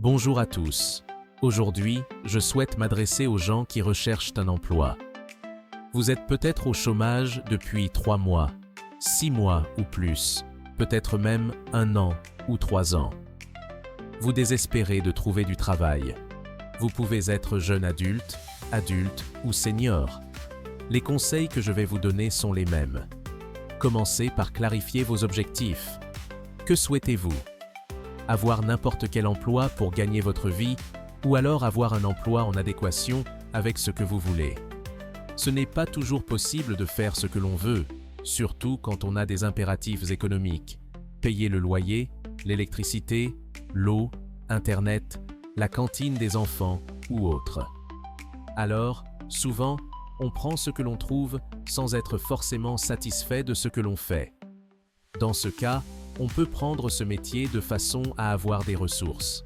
Bonjour à tous. Aujourd'hui, je souhaite m'adresser aux gens qui recherchent un emploi. Vous êtes peut-être au chômage depuis 3 mois, 6 mois ou plus, peut-être même 1 an ou 3 ans. Vous désespérez de trouver du travail. Vous pouvez être jeune adulte ou senior. Les conseils que je vais vous donner sont les mêmes. Commencez par clarifier vos objectifs. Que souhaitez-vous ? Avoir n'importe quel emploi pour gagner votre vie ou alors avoir un emploi en adéquation avec ce que vous voulez. Ce n'est pas toujours possible de faire ce que l'on veut, surtout quand on a des impératifs économiques. Payer le loyer, l'électricité, l'eau, Internet, la cantine des enfants ou autre. Alors, souvent, on prend ce que l'on trouve sans être forcément satisfait de ce que l'on fait. Dans ce cas, on peut prendre ce métier de façon à avoir des ressources.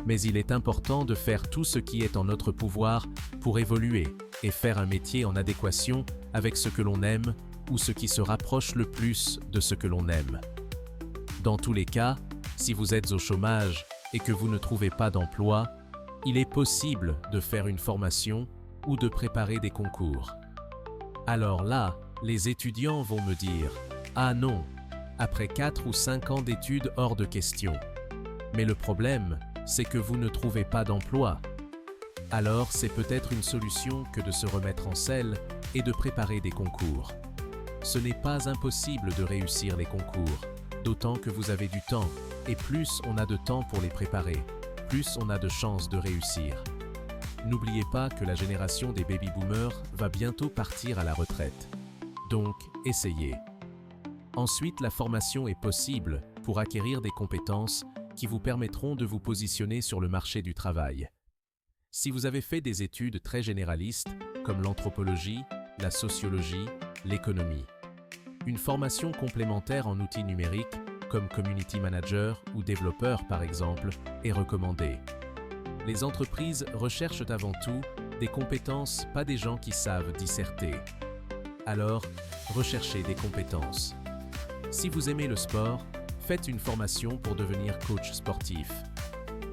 Mais il est important de faire tout ce qui est en notre pouvoir pour évoluer et faire un métier en adéquation avec ce que l'on aime ou ce qui se rapproche le plus de ce que l'on aime. Dans tous les cas, si vous êtes au chômage et que vous ne trouvez pas d'emploi, il est possible de faire une formation ou de préparer des concours. Alors là, les étudiants vont me dire « Ah non !» après 4 ou 5 ans d'études hors de question. Mais le problème, c'est que vous ne trouvez pas d'emploi. Alors c'est peut-être une solution que de se remettre en selle et de préparer des concours. Ce n'est pas impossible de réussir les concours, d'autant que vous avez du temps, et plus on a de temps pour les préparer, plus on a de chances de réussir. N'oubliez pas que la génération des baby-boomers va bientôt partir à la retraite. Donc, essayez. Ensuite, la formation est possible pour acquérir des compétences qui vous permettront de vous positionner sur le marché du travail. Si vous avez fait des études très généralistes, comme l'anthropologie, la sociologie, l'économie, une formation complémentaire en outils numériques, comme community manager ou développeur par exemple, est recommandée. Les entreprises recherchent avant tout des compétences, pas des gens qui savent disserter. Alors, recherchez des compétences. Si vous aimez le sport, faites une formation pour devenir coach sportif.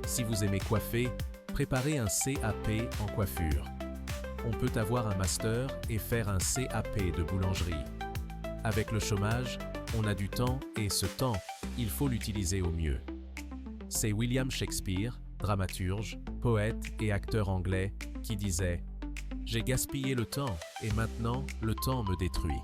Si vous aimez coiffer, préparez un CAP en coiffure. On peut avoir un master et faire un CAP de boulangerie. Avec le chômage, on a du temps et ce temps, il faut l'utiliser au mieux. C'est William Shakespeare, dramaturge, poète et acteur anglais, qui disait « J'ai gaspillé le temps et maintenant le temps me détruit ».